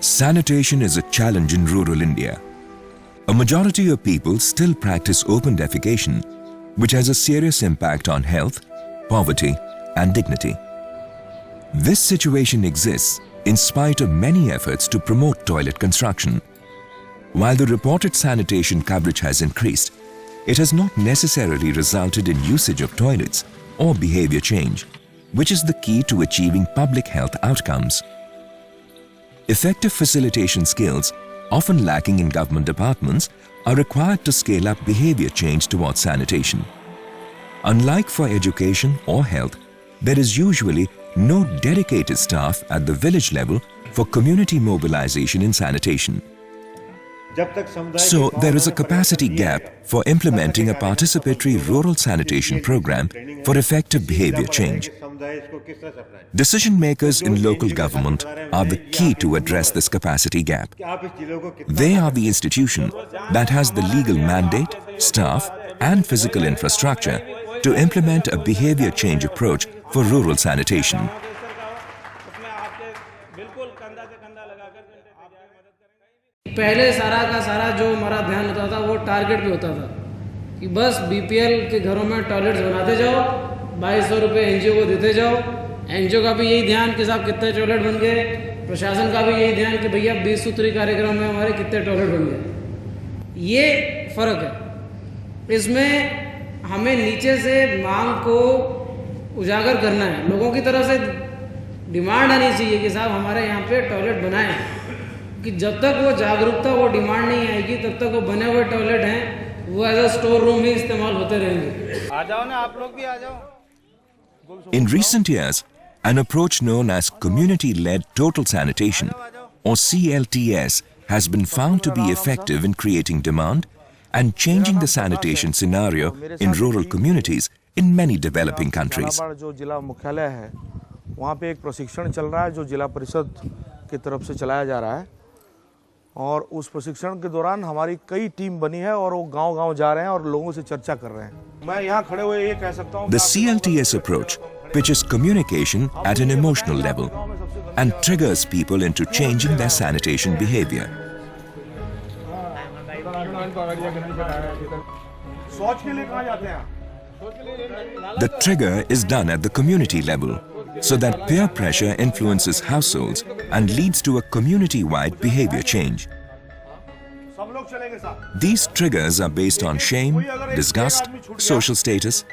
Sanitation is a challenge in rural India. A majority of people still practice open defecation, which has a serious impact on health, poverty, and dignity. This situation exists in spite of many efforts to promote toilet construction. While the reported sanitation coverage has increased, it has not necessarily resulted in usage of toilets or behavior change, which is the key to achieving public health outcomes. Effective facilitation skills, often lacking in government departments, are required to scale up behavior change towards sanitation. Unlike for education or health, there is usually no dedicated staff at the village level for community mobilization in sanitation. So, there is a capacity gap for implementing a participatory rural sanitation program for effective behavior change. Decision makers in local government are the key to address this capacity gap. They are the institution that has the legal mandate, staff, and physical infrastructure to implement a behavior change approach for rural sanitation. पहले सारा का सारा जो हमारा ध्यान होता था वो टारगेट पे होता था कि बस बीपीएल के घरों में टॉयलेट्स बनाते जाओ, 2200 रुपये एनजीओ को देते जाओ। एनजीओ का भी यही ध्यान कि साहब कितने टॉयलेट बन गए, प्रशासन का भी यही ध्यान कि भैया 20 सूत्री कार्यक्रम में हमारे कितने टॉयलेट बन गए। ये फ़र्क है। इसमें हमें नीचे से मांग को उजागर करना है, लोगों की तरफ से डिमांड आनी चाहिए कि साहब हमारे यहाँ पे टॉयलेट बनाएं, कि जब तक वो जागरूकता, वो डिमांड नहीं आएगी तब तक वो बने हुए टॉयलेट हैं वो एज अ स्टोर रूम ही इस्तेमाल होते रहेंगे। आ जाओ ना, आप लोग भी आ जाओ। In recent years, an approach known as community-led total sanitation, or CLTS, has been found to be effective in creating demand and changing the sanitation scenario in rural communities in many developing countries. जो जिला मुख्यालय है वहाँ पे एक प्रशिक्षण चल रहा है जो जिला परिषद की तरफ से चलाया जा रहा है, और उस प्रशिक्षण के दौरान हमारी कई टीम बनी है और वो गांव-गांव जा रहे हैं और लोगों से चर्चा कर रहे हैं। मैं यहाँ खड़े हुए ये कह सकता हूँ, The CLTS approach pitches communication at an emotional level and triggers people into changing their sanitation behavior. शौच के लिए कहाँ जाते हैं? The trigger is done at the community level, so that peer pressure influences households and leads to a community-wide behavior change. These triggers are based on shame, disgust, social status,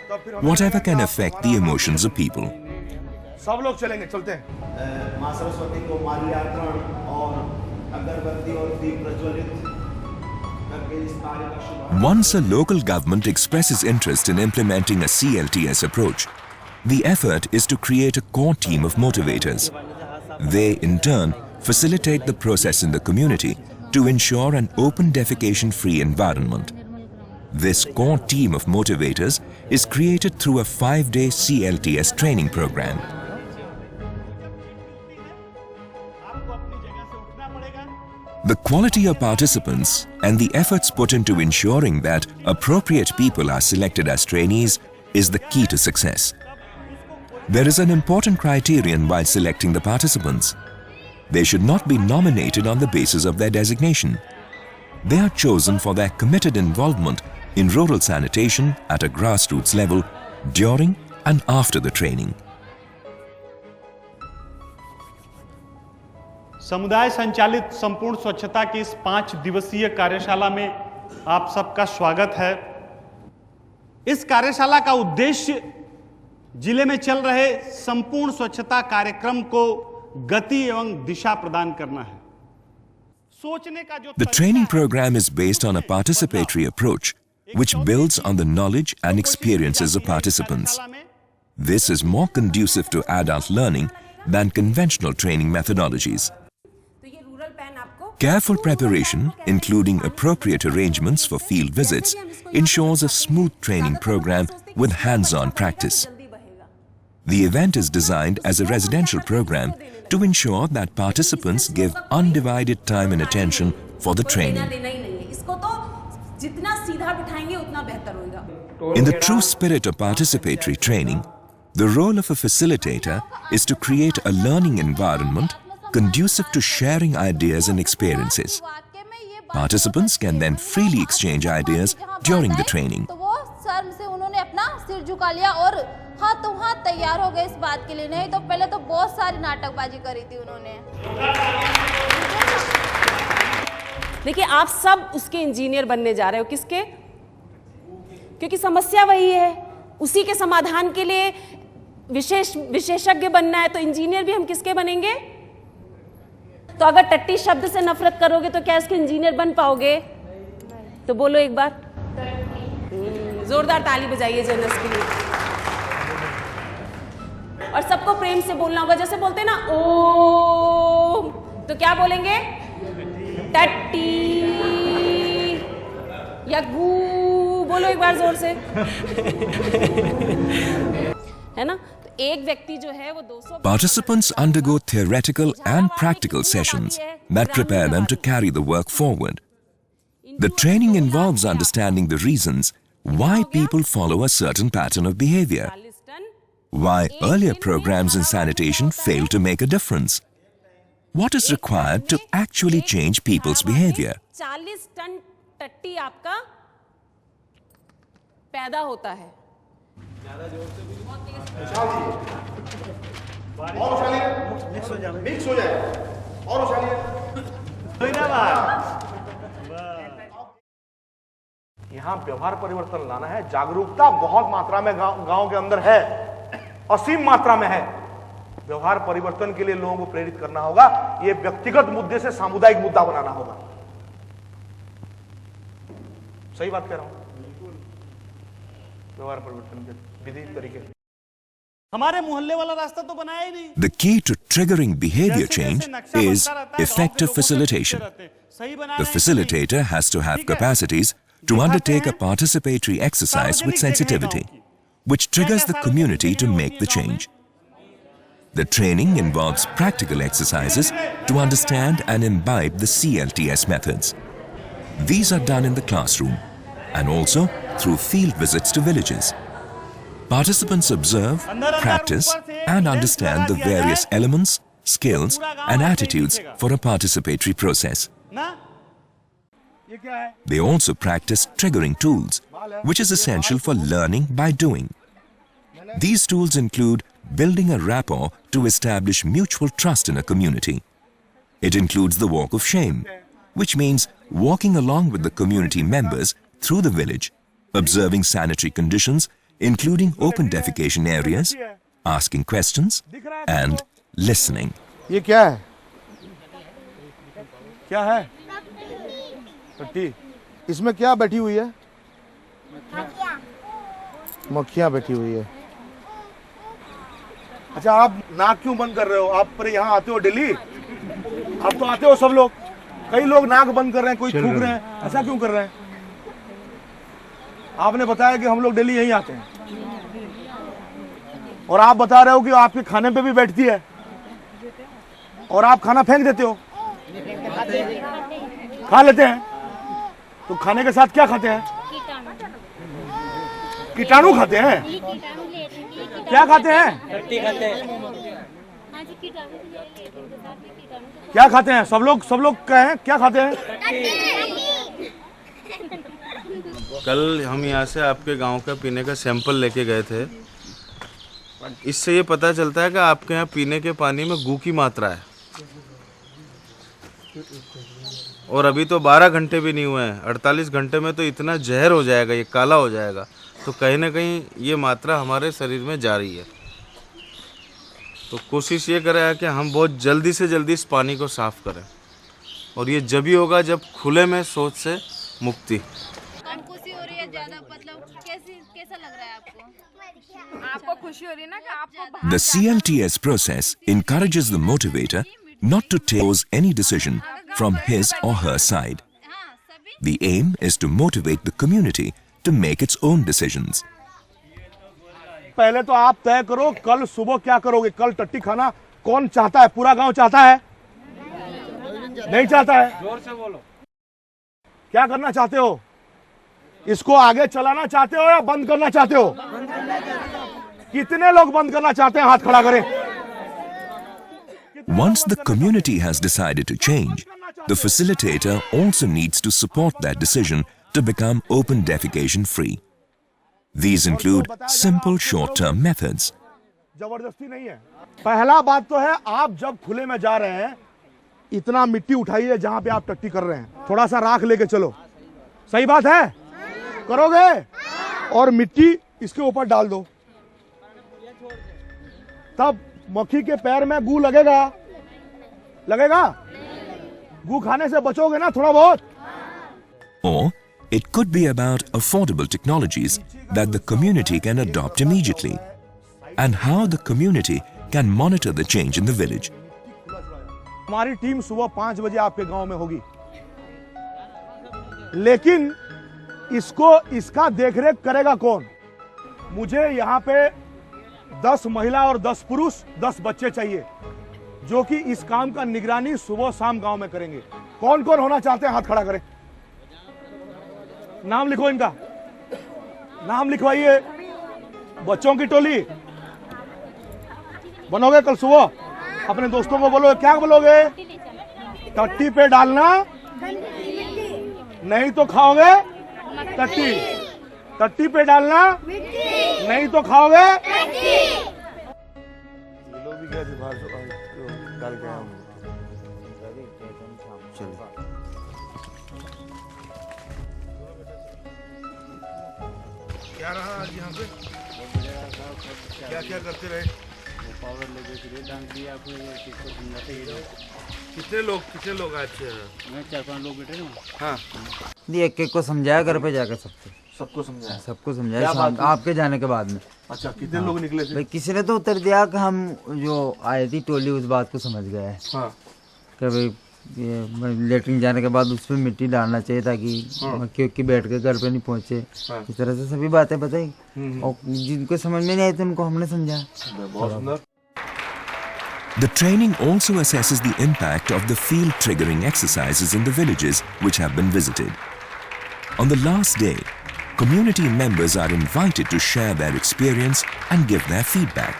whatever can affect the emotions of people. सब लोग चलेंगे, चलते हैं। माँ सरस्वती को माल्यार्पण और अगरबत्ती और दीप प्रज्वलित करके इस कार्य का शुभारंभ। Once a local government expresses interest in implementing a CLTS approach, the effort is to create a core team of motivators. They, in turn, facilitate the process in the community to ensure an open defecation-free environment. This core team of motivators is created through a 5-day CLTS training program. The quality of participants and the efforts put into ensuring that appropriate people are selected as trainees is the key to success. There is an important criterion while selecting the participants. They should not be nominated on the basis of their designation. They are chosen for their committed involvement in rural sanitation at a grassroots level during and after the training. समुदाय संचालित संपूर्ण स्वच्छता की इस 5 दिवसीय कार्यशाला में आप सबका स्वागत है। इस कार्यशाला का उद्देश्य जिले में चल रहे संपूर्ण स्वच्छता कार्यक्रम को गति एवं दिशा प्रदान करना है। सोचने का जो The training program is based on a participatory approach which builds on the knowledge and experiences of participants. This is more conducive to adult learning than conventional training methodologies. Careful preparation, including appropriate arrangements for field visits, ensures a smooth training program with hands-on practice. The event is designed as a residential program to ensure that participants give undivided time and attention for the training. In the true spirit of participatory training, the role of a facilitator is to create a learning environment conducive to sharing ideas and experiences. Participants can then freely exchange ideas during the training. तो वो शर्म से उन्होंने अपना सिर झुका लिया और हाथों हाथ तैयार हो गए इस बात के लिए। नहीं तो पहले तो बहुत सारी नाटकबाजी करी थी उन्होंने। देखिए, आप सब उसके इंजीनियर बनने जा रहे हो। किसके? क्योंकि समस्या वही है, उसी के समाधान के लिए विशेषज्ञ बनना है। तो इंजीनियर भी हम किसके बनेंगे? तो अगर टट्टी शब्द से नफरत करोगे तो क्या इसके इंजीनियर बन पाओगे? तो बोलो एक बार, जोरदार ताली बजाइए जर्नल्स के लिए। और सबको प्रेम से बोलना होगा, जैसे बोलते हैं ना ओम, तो क्या बोलेंगे? टट्टी या गू, बोलो एक बार जोर से, है ना? तो एक व्यक्ति जो है वो 200। Participants undergo theoretical and practical sessions that prepare them to carry the work forward. The training involves understanding the reasons why people follow a certain pattern of behavior, why earlier programs in sanitation failed to make a difference, what is required to actually change people's behavior. 40 ton टट्टी आपका पैदा होता है। Mix हो जाए और उछालिए। यहाँ व्यवहार परिवर्तन लाना है। जागरूकता बहुत मात्रा में गांव के अंदर है, असीम मात्रा में है। व्यवहार परिवर्तन के लिए लोगों को प्रेरित करना होगा। ये व्यक्तिगत मुद्दे से सामुदायिक मुद्दा बनाना होगा। सही बात कह रहा हूं? व्यवहार परिवर्तन के विधि तरीके। हमारे मोहल्ले वाला रास्ता तो बनाया ही नहीं। The key to triggering behavior change is effective facilitation. The facilitator has to have capacities to undertake a participatory exercise with sensitivity, which triggers the community to make the change. The training involves practical exercises to understand and imbibe the CLTS methods. These are done in the classroom and also through field visits to villages. Participants observe, practice, and understand the various elements, skills, and attitudes for a participatory process. They also practice triggering tools, which is essential for learning by doing. These tools include building a rapport to establish mutual trust in a community. It includes the walk of shame, which means walking along with the community members through the village, observing sanitary conditions, including open defecation areas, asking questions, and listening. ये क्या है? क्या है? टट्टी। इसमें क्या बैठी हुई है? मक्खियाँ बैठी हुई है। अच्छा, आप नाक क्यों बंद कर रहे हो? आप पर यहाँ आते हो डेली? आप तो आते हो सब लोग। कई लोग नाक बंद कर रहे हैं, कोई थूक रहे हैं। ऐसा क्यों कर रहे हैं? आपने बताया कि हम लोग डेली यहीं आते हैं, और आप बता रहे हो कि आपके खाने पे भी बैठती है, और आप खाना फेंक देते हो। खा लेते हैं, तो खाने के साथ क्या खाते हैं? कीटाणु खाते हैं। क्या खाते हैं? क्या खाते हैं? सब लोग कहें क्या खाते हैं? कल हम यहाँ से आपके गांव का पीने का सैंपल लेके गए थे। इससे ये पता चलता है कि आपके यहाँ पीने के पानी में गू की मात्रा है, और अभी तो 12 घंटे भी नहीं हुए हैं। 48 घंटे में तो इतना जहर हो जाएगा, ये काला हो जाएगा। तो कहीं ना कहीं ये मात्रा हमारे शरीर में जा रही है। तो कोशिश ये करें कि हम बहुत जल्दी से जल्दी इस पानी को साफ करें, और ये जब ही होगा जब खुले में शौच से मुक्ति। कम खुशी हो रही है ज्यादा, मतलब कैसा लग रहा है आपको? आपको खुशी हो रही है ना कि आपको। The CLTS process encourages the motivator not to take any decision from his or her side. The aim is to motivate the community to make its own decisions. पहले तो आप तय करो कल सुबह क्या करोगे। कल टट्टी खाना कौन चाहता है? पूरा गांव चाहता है? नहीं चाहता है? जोर से बोलो। क्या करना चाहते हो? इसको आगे चलाना चाहते हो या बंद करना चाहते हो? कितने लोग बंद करना चाहते हैं? हाथ खड़ा करें। Once the community has decided to change, the facilitator also needs to support that decision to become open defecation free. These include simple short-term methods. जबरदस्ती नहीं है। पहला बात तो है, आप जब खुले में जा रहे हैं इतना मिट्टी उठाइए जहां पे आप टट्टी कर रहे हैं, थोड़ा सा राख लेके चलो। सही बात है? करोगे? और मिट्टी इसके ऊपर डाल दो, तब मक्खी के पैर में गू लगेगा। लगेगा? गू खाने से बचोगे ना थोड़ा बहुत। Or it could be about affordable technologies that the community can adopt immediately, and how the community can monitor the change in the village. हमारी टीम सुबह 5 बजे आपके गांव में होगी, लेकिन इसका देखरेख करेगा कौन? मुझे यहाँ पे 10 महिला और 10 पुरुष 10 बच्चे चाहिए जो कि इस काम का निगरानी सुबह शाम गांव में करेंगे। कौन कौन होना चाहते हैं हाथ खड़ा करें। नाम लिखो इनका, नाम लिखवाइए। बच्चों की टोली बनोगे कल सुबह। अपने दोस्तों को बोलो, क्या बोलोगे? टट्टी पे डालना नहीं तो खाओगे टट्टी, टट्टी पे डालना नहीं तो खाओगे। लोग भी गए थे बाहर डाल के आए। क्या रहा आज यहाँ पे? क्या क्या करते रहे? पावर लेके फिर डांस दिया, फिर किसको समझाते ही। कितने लोग आज? मैं 4-5 लोग बैठे ना। हाँ, एक एक को समझाया घर पे जाकर, सबको समझाया आपके जाने के बाद में। अच्छा, कितने लोग निकले थे? भाई किसी ने तो उत्तर दिया कि हम जो आए थी टोली उस बात को समझ गए हैं। हाँ। कि भाई ये लेटरिन जाने के बाद उस पर मिट्टी डालना चाहिए ताकि क्योंकि बैठ के घर पे नहीं पहुंचे। इस तरह से सभी बातें बताई और जिनको समझ में नहीं आई तो उनको हमने समझाया। बहुत सुंदर। The training also assesses the impact of the field triggering exercises in the villages which have been visited. On the last day, community members are invited to share their experience and give their feedback.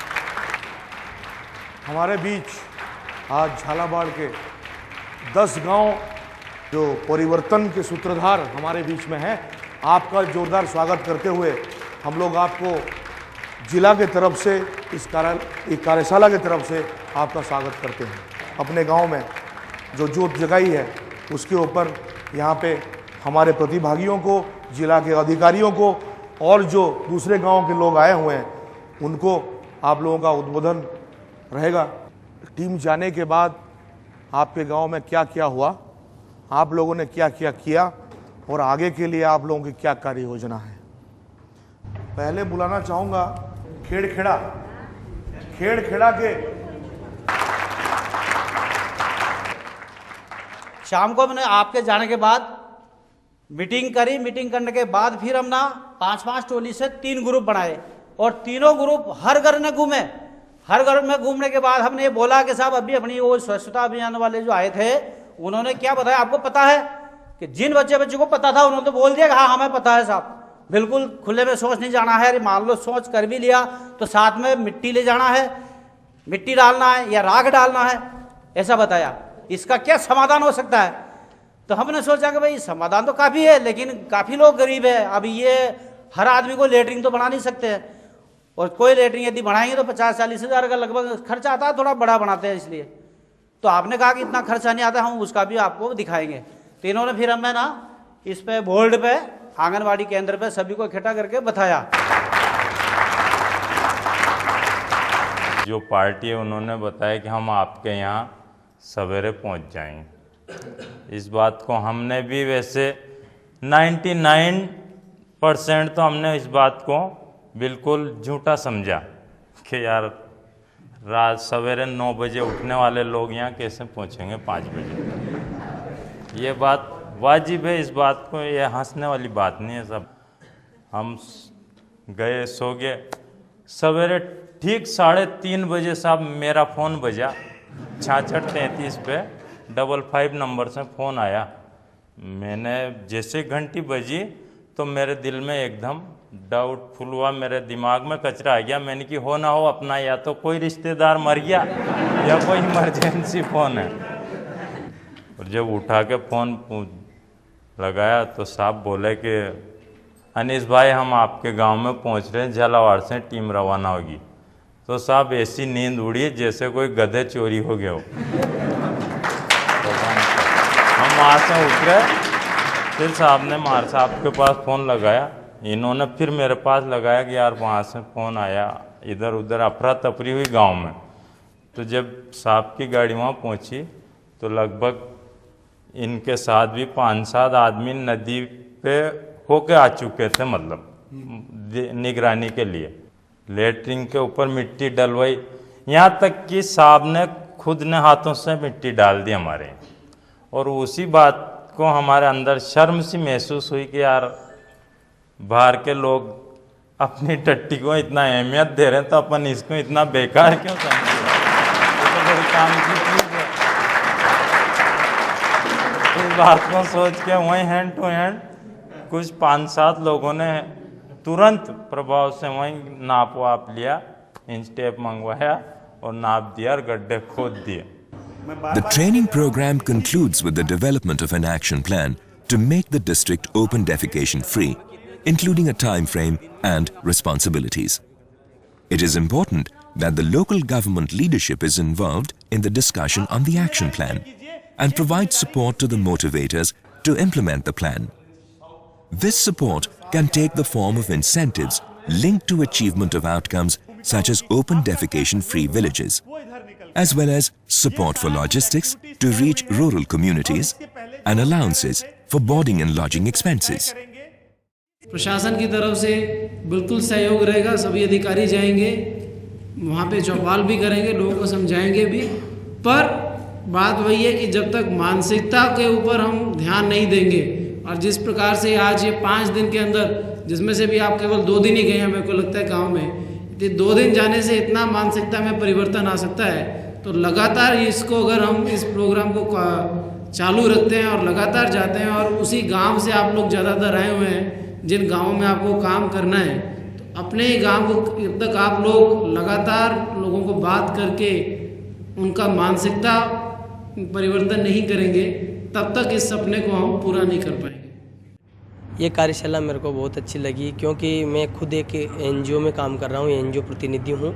हमारे बीच आज झालावाड़ के 10 गांव जो परिवर्तन के सूत्रधार हमारे बीच में हैं, आपका जोरदार स्वागत करते हुए हम लोग आपको जिला के तरफ से इस कार्यशाला के तरफ से आपका स्वागत करते हैं। अपने गांव में जो जोत जगाई है उसके ऊपर यहाँ पे हमारे प्रतिभागियों को, जिला के अधिकारियों को और जो दूसरे गांव के लोग आए हुए हैं उनको आप लोगों का उद्बोधन रहेगा। टीम जाने के बाद आपके गांव में क्या क्या हुआ, आप लोगों ने क्या क्या किया और आगे के लिए आप लोगों की क्या कार्य योजना है। पहले बुलाना चाहूँगा खेड़खेड़ा के शाम को मैंने आपके जाने के बाद मीटिंग करी। मीटिंग करने के बाद फिर हम ना 5-5 टोली से 3 ग्रुप बनाए और तीनों ग्रुप हर घर में घूमे। हर घर में घूमने के बाद हमने ये बोला कि साहब अभी अपनी वो स्वच्छता अभियान वाले जो आए थे उन्होंने क्या बताया आपको पता है? कि जिन बच्चे को पता था उन्होंने तो बोल दिया कि हाँ हमें पता है साहब, बिल्कुल खुले में शौच नहीं जाना है। अरे मान लो शौच कर भी लिया तो साथ में मिट्टी ले जाना है, मिट्टी डालना है या राख डालना है, ऐसा बताया। इसका क्या समाधान हो सकता है? तो हमने सोचा कि भाई समाधान तो काफ़ी है लेकिन काफ़ी लोग गरीब है। अब ये हर आदमी को लेटरिन तो बना नहीं सकते हैं और कोई लेटरिन यदि बनाएंगे तो 50-40 हज़ार का लगभग खर्चा आता है, थोड़ा बड़ा बनाते हैं इसलिए। तो आपने कहा कि इतना खर्चा नहीं आता, हम उसका भी आपको दिखाएंगे। तो इन्होंने फिर हमें ना इस पे बोर्ड पे आंगनवाड़ी केंद्र पे सभी को इकट्ठा करके बताया। जो पार्टी है उन्होंने बताया कि हम आपके यहाँ सवेरे पहुँच जाएंगे। इस बात को हमने भी वैसे 99% तो हमने इस बात को बिल्कुल झूठा समझा कि यार रात सवेरे 9 बजे उठने वाले लोग यहाँ कैसे पहुँचेंगे 5 बजे। ये बात वाजिब है, इस बात को ये हंसने वाली बात नहीं है। सब हम गए सो गए, सवेरे ठीक 3:30 बजे साहब मेरा फ़ोन बजा 6633 पे 55 नंबर से फ़ोन आया। मैंने जैसे घंटी बजी तो मेरे दिल में एकदम डाउटफुल हुआ, मेरे दिमाग में कचरा आ गया। मैंने कि हो ना हो अपना या तो कोई रिश्तेदार मर गया या कोई इमरजेंसी फ़ोन है। और जब उठा के फ़ोन लगाया तो साहब बोले कि अनीस भाई हम आपके गांव में पहुंच रहे हैं, झालावाड़ से टीम रवाना होगी। तो साहब ऐसी नींद उड़ी जैसे कोई गधे चोरी हो गया हो। हम वहाँ से उतरे, फिर साहब ने मार साहब के पास फ़ोन लगाया, इन्होंने फिर मेरे पास लगाया कि यार वहाँ से फ़ोन आया, इधर उधर अफरा तफरी हुई गांव में। तो जब साहब की गाड़ी वहाँ पहुँची तो लगभग इनके साथ भी 5-7 आदमी नदी पे होके आ चुके थे, मतलब निगरानी के लिए। लेटरिन के ऊपर मिट्टी डलवाई, यहाँ तक कि साहब ने खुद ने हाथों से मिट्टी डाल दी हमारे। और उसी बात को हमारे अंदर शर्म सी महसूस हुई कि यार बाहर के लोग अपनी टट्टी को इतना अहमियत दे रहे हैं तो अपन इसको इतना बेकार क्यों समझे। तो बड़ी काम की चीज़ है। इस बात को सोच के वहीं हैंड टू हैंड कुछ 5-7 लोगों ने तुरंत प्रभाव से वहीं नाप वाप लिया, इंच टेप मंगवाया और नाप दिया और गड्ढे खोद दिए। The training program concludes with the development of an action plan to make the district open defecation free, including a time frame and responsibilities. It is important that the local government leadership is involved in the discussion on the action plan and provides support to the motivators to implement the plan. This support can take the form of incentives linked to achievement of outcomes such as open defecation-free villages, as well as support for logistics to reach rural communities and allowances for boarding and lodging expenses. प्रशासन की तरफ से बिल्कुल सहयोग रहेगा, सभी अधिकारी जाएंगे वहाँ पे, चौपाल भी करेंगे, लोगों को समझाएंगे भी। पर बात वही है कि जब तक मानसिकता के ऊपर हम ध्यान नहीं देंगे, और जिस प्रकार से आज ये 5 दिन के अंदर, जिसमें से भी आप केवल 2 दिन ही गए हैं मेरे को लगता है गांव में, तो 2 दिन जाने से इतना मानसिकता में परिवर्तन आ सकता है। तो लगातार इसको अगर हम इस प्रोग्राम को चालू रखते हैं और लगातार जाते हैं, और उसी गांव से आप लोग ज़्यादातर आए हुए हैं जिन गाँवों में आपको काम करना है, तो अपने ही गाँव को जब तक आप लोग लगातार लोगों को बात करके उनका मानसिकता परिवर्तन नहीं करेंगे, तब तक इस सपने को हम पूरा नहीं कर पाएंगे। ये कार्यशाला मेरे को बहुत अच्छी लगी, क्योंकि मैं खुद एक एनजीओ में काम कर रहा हूँ, एनजीओ प्रतिनिधि हूँ।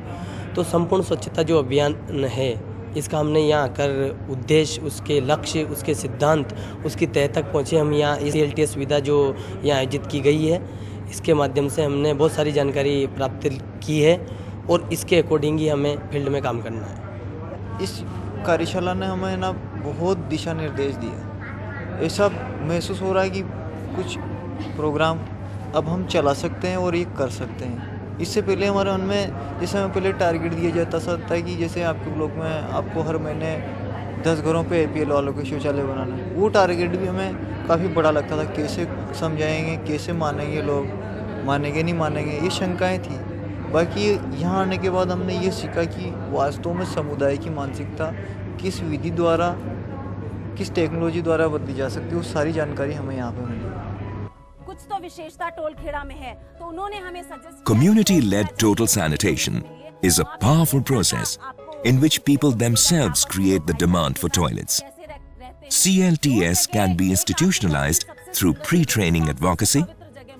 तो संपूर्ण स्वच्छता जो अभियान है, इसका हमने यहाँ आकर उद्देश्य, उसके लक्ष्य, उसके सिद्धांत, उसकी तह तक पहुँचे। हम यहाँ इस CLTS सुविधा जो यहाँ आयोजित की गई है, इसके माध्यम से हमने बहुत सारी जानकारी प्राप्त की है और इसके अकॉर्डिंग ही हमें फील्ड में काम करना है। इस कार्यशाला ने हमें ना बहुत दिशा निर्देश दिए। ऐसा महसूस हो रहा है कि कुछ प्रोग्राम अब हम चला सकते हैं और ये कर सकते हैं। इससे पहले हमारे मन में, जैसे हमें पहले टारगेट दिया जाता था कि जैसे आपके ब्लॉक में आपको हर महीने 10 घरों पे APL वालों के शौचालय बनाना है। वो टारगेट भी हमें काफ़ी बड़ा लगता था। कैसे समझाएंगे, कैसे मानेंगे लोग, मानेंगे नहीं मानेंगे, ये शंकाएँ थी। बाकी यहाँ आने के बाद हमने ये सीखा कि वास्तव में समुदाय की मानसिकता किस विधि द्वारा, किस टेक्नोलॉजी द्वारा बदली जा सकती है, वो सारी जानकारी हमें यहाँ पे मिली। कुछ तो विशेषता टोलखेड़ा में है, तो उन्होंने हमें suggest Community-led total sanitation is a powerful process in which people themselves create the demand for toilets. CLTS can be institutionalized through pre-training advocacy,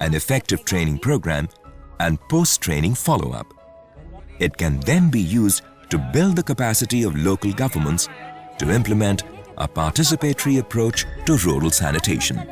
an effective training program, and post-training follow-up. It can then be used to build the capacity of local governments to implement a participatory approach to rural sanitation.